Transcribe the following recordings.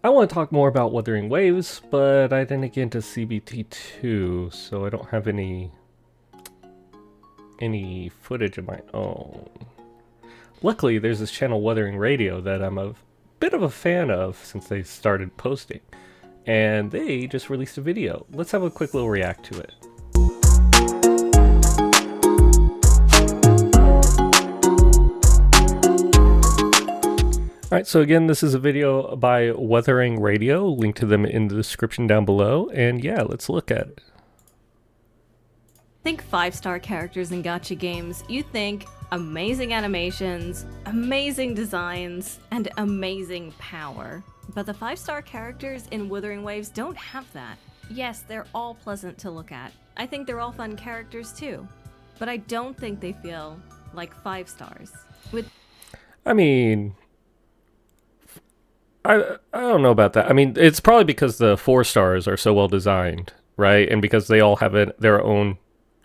I want to talk more about Wuthering Waves, but I didn't get into CBT2, so I don't have any footage of my own. Luckily, there's this channel Wuthering Radio that I'm a bit of a fan of since they started posting, and they just released a video. Let's have a quick little react to it. Alright, so again, this is a video by Wuthering Radio. Link to them in the description down below. And yeah, let's look at it. Think 5-star characters in gacha games, you think amazing animations, amazing designs, and amazing power. But the 5-star characters in Wuthering Waves don't have that. Yes, they're all pleasant to look at. I think they're all fun characters too. But I don't think they feel like 5 stars. I mean, I don't know about that. I mean, it's probably because the 4 stars are so well designed, right? And because they all have their own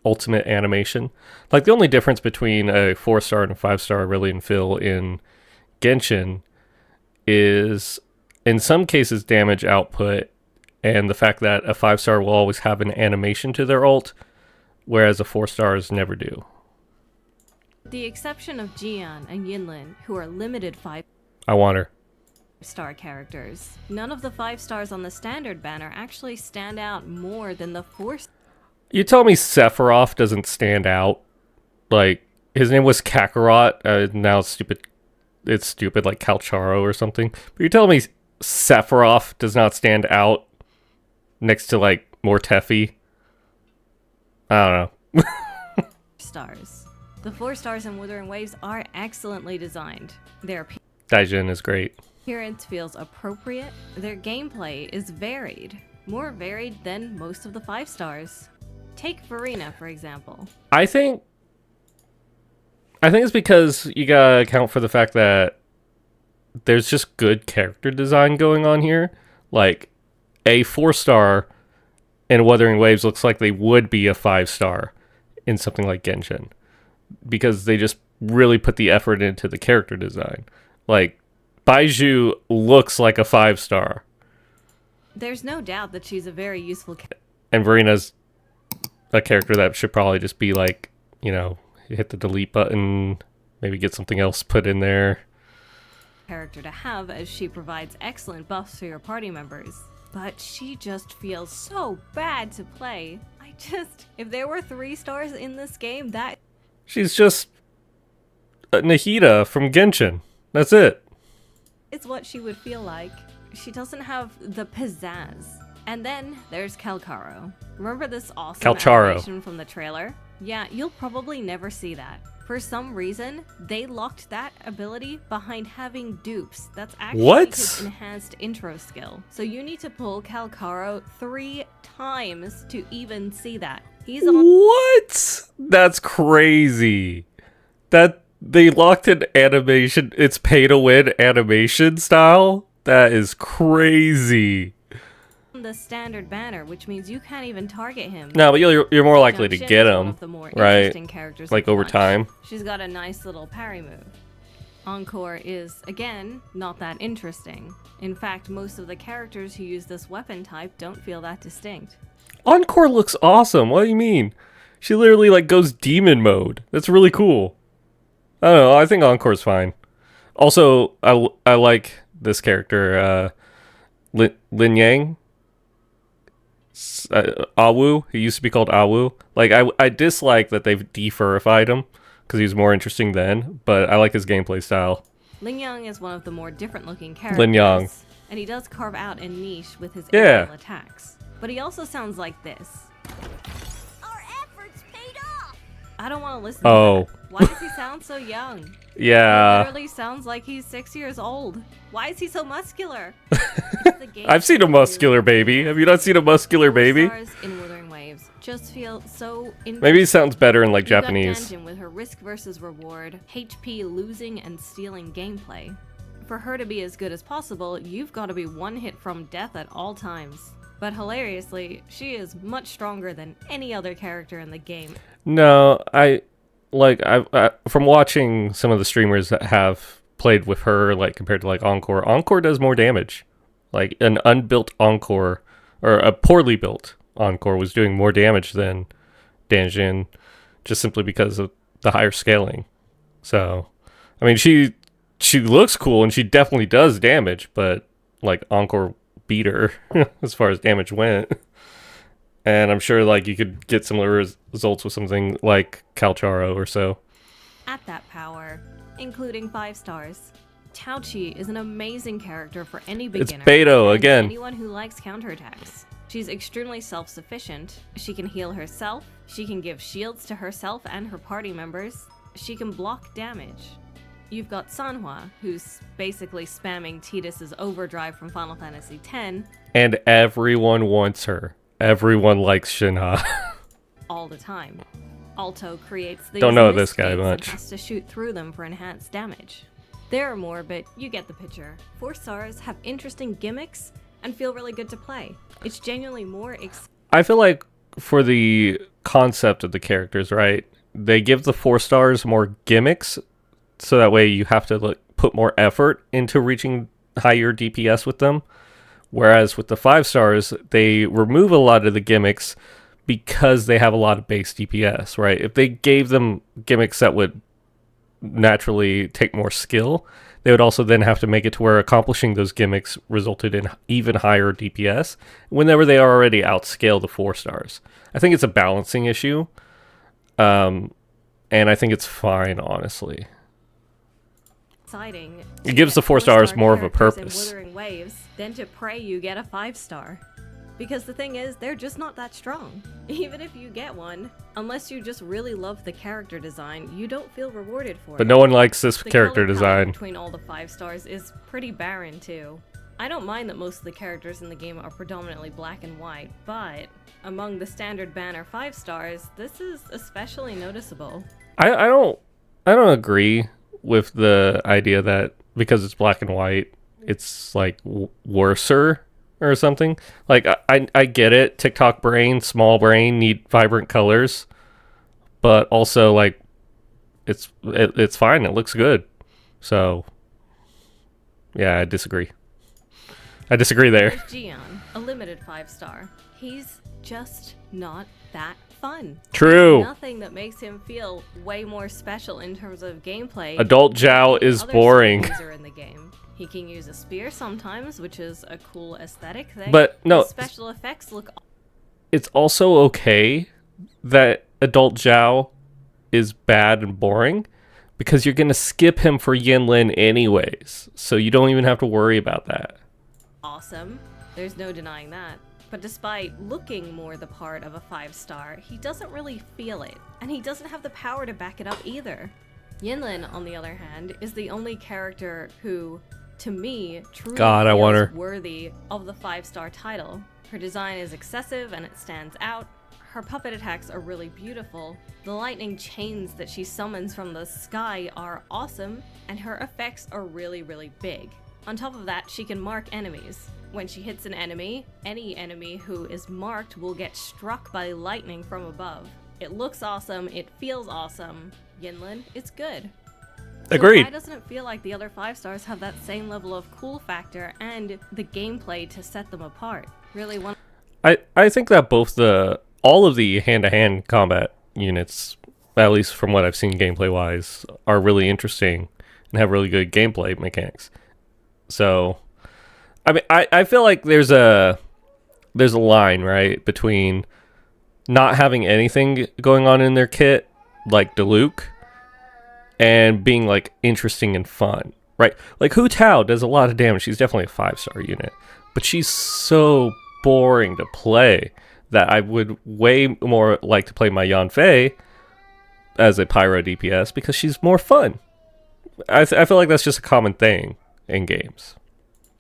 ultimate animation. Like, the only difference between a 4-star and a 5-star really in Genshin is, in some cases, damage output, and the fact that a 5-star will always have an animation to their ult, whereas a 4-stars never do. The exception of Jian and Yinlin, who are limited 5 I want her. star characters. None of the 5 stars on the standard banner actually stand out more than the 4. You tell me Sephiroth doesn't stand out? Like, his name was Kakarot, now it's stupid like Calcharo or something. But you're telling me Sephiroth does not stand out next to, like, Mortefi? I don't know. Stars. The 4 stars in Wuthering Waves are excellently designed. Their Daijin is great. appearance feels appropriate. Their gameplay is varied. More varied than most of the 5 stars. Take Verena, for example. I think it's because you gotta account for the fact that there's just good character design going on here. Like, a 4-star in Wuthering Waves looks like they would be a 5-star in something like Genshin, because they just really put the effort into the character design. Like, Baizhu looks like a 5-star. There's no doubt that she's a very useful And Verena's a character that should probably just be like, you know, hit the delete button, maybe get something else put in there. character to have, as she provides excellent buffs for your party members. But she just feels so bad to play. If there were 3 stars in this game, that She's just Nahida from Genshin. That's it. is what she would feel like. She doesn't have the pizzazz. And then there's Calcaro. Remember this awesome Calcharo. animation from the trailer? Yeah, you'll probably never see that. For some reason, they locked that ability behind having dupes. That's actually What? his enhanced intro skill. So you need to pull Calcaro 3 times to even see that. He's on What? That's crazy. That they locked an animation. It's pay to win animation style. That is crazy. the standard banner, which means you can't even target him. No, but you're more likely to Shin get is one him, of the more right? interesting characters Like to over punch. time. She's got a nice little parry move. Encore is, again, not that interesting. In fact, most of the characters who use this weapon type don't feel that distinct. Encore looks awesome. What do you mean? She literally like goes demon mode. That's really cool. I don't know. I think Encore's fine. Also, I like this character, Lin Yang. Awu. He used to be called Awu. Like, I dislike that they've defurified him because he was more interesting then, but I like his gameplay style. Lin Yang is one of the more different looking characters. Lin Yang. And he does carve out a niche with his Yeah. aerial attacks. But he also sounds like this. Our efforts paid off. I don't want to listen Oh. to that. Why does he sound so young? He Yeah. literally sounds like he's 6 years old. Why is he so muscular? It's the game I've seen a muscular baby. Have you not seen a muscular baby? Stars in Wuthering Waves just feel so Maybe it sounds better in like You've got Japanese. Ganjin with her risk versus reward, HP losing and stealing gameplay. For her to be as good as possible, you've got to be one hit from death at all times. But hilariously, she is much stronger than any other character in the game. No, I from watching some of the streamers that have played with her, like compared to like Encore does more damage. Like an unbuilt Encore or a poorly built Encore was doing more damage than Danjin just simply because of the higher scaling. So, I mean, she looks cool and she definitely does damage, but like Encore beat her as far as damage went. And I'm sure like you could get similar results with something like Calcharo or so. At that power, including 5 stars. Tauchi is an amazing character for any beginner. It's Beto and again. anyone who likes counterattacks. She's extremely self-sufficient. She can heal herself. She can give shields to herself and her party members. She can block damage. You've got Sanhua, who's basically spamming Tidus's overdrive from Final Fantasy X. And everyone wants her. Everyone likes Shinha. All the time. Alto creates these Don't know this guy mistakes and much. has to shoot through them for enhanced damage. There are more, but you get the picture. 4 stars have interesting gimmicks and feel really good to play. It's genuinely more I feel like for the concept of the characters, right? They give the 4 stars more gimmicks, so that way you have to like, put more effort into reaching higher DPS with them. Whereas with the 5 stars, they remove a lot of the gimmicks because they have a lot of base DPS, right? If they gave them gimmicks that would naturally take more skill, they would also then have to make it to where accomplishing those gimmicks resulted in even higher DPS whenever they already outscale the 4 stars. I think it's a balancing issue, and I think it's fine, honestly. exciting. It gives the 4 stars more of a purpose. Wuthering Waves than to pray you get a 5 star. Because the thing is, they're just not that strong. Even if you get one, unless you just really love the character design, you don't feel rewarded for it. But no one likes this The character color palette design. between all the 5 stars is pretty barren too. I don't mind that most of the characters in the game are predominantly black and white, but among the standard banner 5 stars, this is especially noticeable. I don't agree with the idea that because it's black and white, it's like worser or something. Like I get it. TikTok brain, small brain need vibrant colors, but also like it's fine. It looks good. So yeah, I disagree. I disagree there. There's Gion, a limited 5 star. He's just not that fun. True. There's nothing that makes him feel way more special in terms of gameplay. Adult Zhao than is other boring. user in the game. He can use a spear sometimes, which is a cool aesthetic thing. But no, His special effects look. it's also okay that Adult Zhao is bad and boring because you're going to skip him for Yinlin anyways. So you don't even have to worry about that. Awesome. There's no denying that. But despite looking more the part of a 5 star, he doesn't really feel it. And he doesn't have the power to back it up either. Yinlin, on the other hand, is the only character who, to me, truly God, I feels want her. worthy of the 5 star title. Her design is excessive and it stands out. Her puppet attacks are really beautiful. The lightning chains that she summons from the sky are awesome, and her effects are really, really big. On top of that, she can mark enemies. When she hits an enemy, any enemy who is marked will get struck by lightning from above. It looks awesome, it feels awesome. Yinlin, it's good. Agreed. So why doesn't it feel like the other 5 stars have that same level of cool factor and the gameplay to set them apart? Really one. I think that all of the hand-to-hand combat units, at least from what I've seen gameplay-wise, are really interesting and have really good gameplay mechanics. So, I mean, I feel like there's a line, right, between not having anything going on in their kit, like Diluc, and being, like, interesting and fun, right? Like, Hu Tao does a lot of damage. She's definitely a 5-star unit. But she's so boring to play that I would way more like to play my Yanfei as a Pyro DPS because she's more fun. I feel like that's just a common thing in games.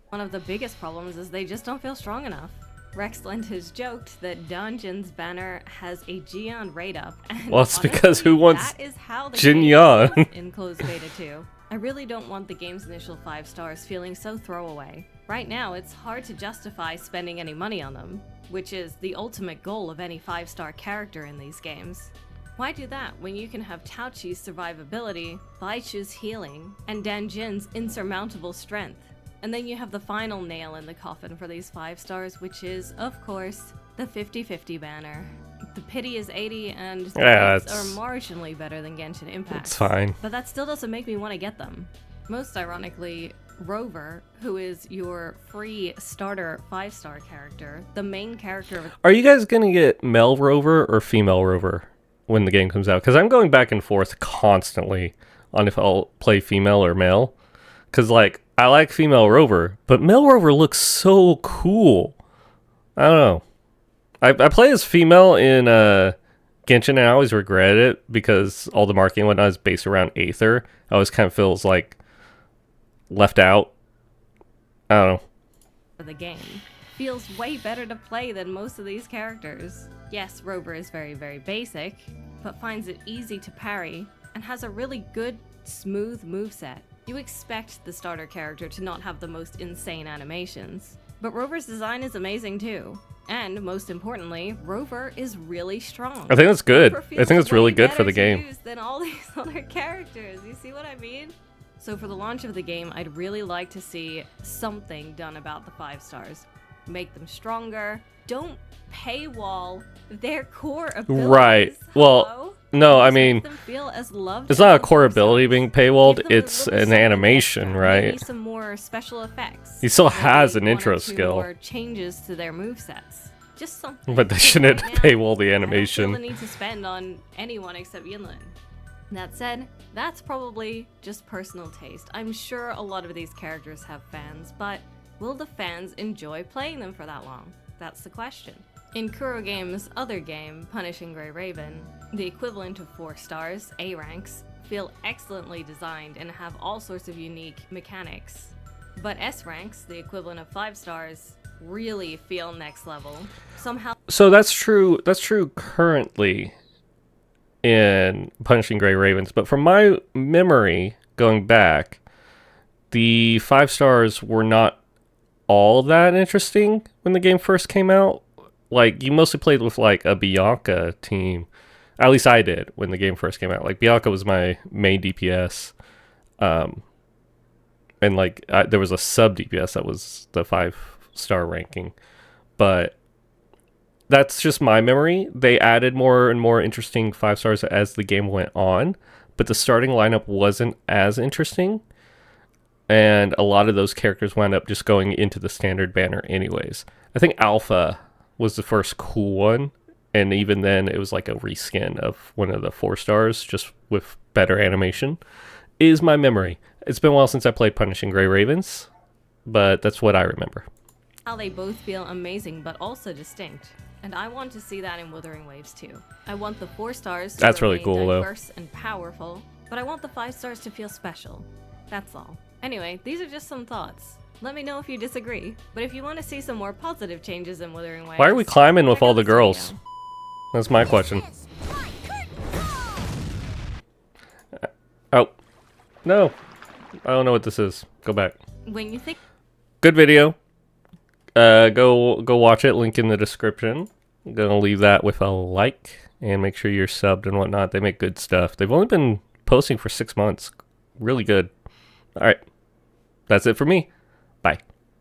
One of the biggest problems is they just don't feel strong enough. Rexland has joked that Dungeon's banner has a Gion rate up. And Well, it's because who wants that is how the Jin game Yan? feels in closed beta 2. I really don't want the game's initial 5 stars feeling so throwaway. Right now, it's hard to justify spending any money on them, which is the ultimate goal of any 5-star character in these games. Why do that when you can have Tauchi's survivability, Baichu's healing, and Danjin's insurmountable strength? And then you have the final nail in the coffin for these 5 stars, which is, of course, the 50-50 banner. The pity is 80 and the hits are marginally better than Genshin Impact. It's fine. But that still doesn't make me want to get them. Most ironically, Rover, who is your free starter 5-star character, the main character of... Are you guys gonna get male Rover or female Rover when the game comes out? Because I'm going back and forth constantly on if I'll play female or male. Because, like, I like female Rover, but male Rover looks so cool. I don't know. I play as female in Genshin, and I always regret it because all the marketing and whatnot is based around Aether. I always kind of feels like left out. I don't know. The game feels way better to play than most of these characters. Yes, Rover is very, very basic, but finds it easy to parry and has a really good, smooth moveset. You expect the starter character to not have the most insane animations, but Rover's design is amazing too. And most importantly, Rover is really strong. I think that's good. Rover I think it's really good for the feels way better game. to use than all these other characters. You see what I mean? So for the launch of the game, I'd really like to see something done about the 5 stars. Make them stronger. Don't paywall their core abilities. Right. Well, no, I mean, it's not a core ability being paywalled, it's an animation, right? Maybe some more special effects. He still has Maybe an 1 intro or 2 skill. more changes to their movesets. Just something. But they shouldn't Right now, paywall the I animation. don't feel the need to spend on anyone except Yinlin. That said, that's probably just personal taste. I'm sure a lot of these characters have fans, but will the fans enjoy playing them for that long? That's the question. In Kuro Game's other game, Punishing Grey Raven, the equivalent of 4 stars, A ranks, feel excellently designed and have all sorts of unique mechanics. But S ranks, the equivalent of 5 stars, really feel next level. Somehow. So that's true currently in Punishing Grey Ravens, but from my memory going back, the 5 stars were not all that interesting when the game first came out. Like, you mostly played with like a Bianca team. At least I did when the game first came out. Like, Bianca was my main DPS. And like there was a sub DPS that was the 5-star ranking. But that's just my memory. They added more and more interesting 5 stars as the game went on, but the starting lineup wasn't as interesting. And a lot of those characters wound up just going into the standard banner anyways. I think Alpha was the first cool one, and even then it was like a reskin of one of the 4 stars, just with better animation, is my memory. It's been a while since I played Punishing Grey Ravens, but that's what I remember. How they both feel amazing but also distinct. And I want to see that in Wuthering Waves too. I want the 4 stars to That's really remain cool, though. diverse and powerful, but I want the 5 stars to feel special. That's all. Anyway, these are just some thoughts. Let me know if you disagree, but if you want to see some more positive changes in Wuthering Waves... Why are we climbing with check all out the this girls? video. That's my question. Oh. No. I don't know what this is. Go back. When you think... Good video. Go watch it. Link in the description. I'm gonna leave that with a like, and make sure you're subbed and whatnot. They make good stuff. They've only been posting for 6 months. Really good. Alright. That's it for me. Bye.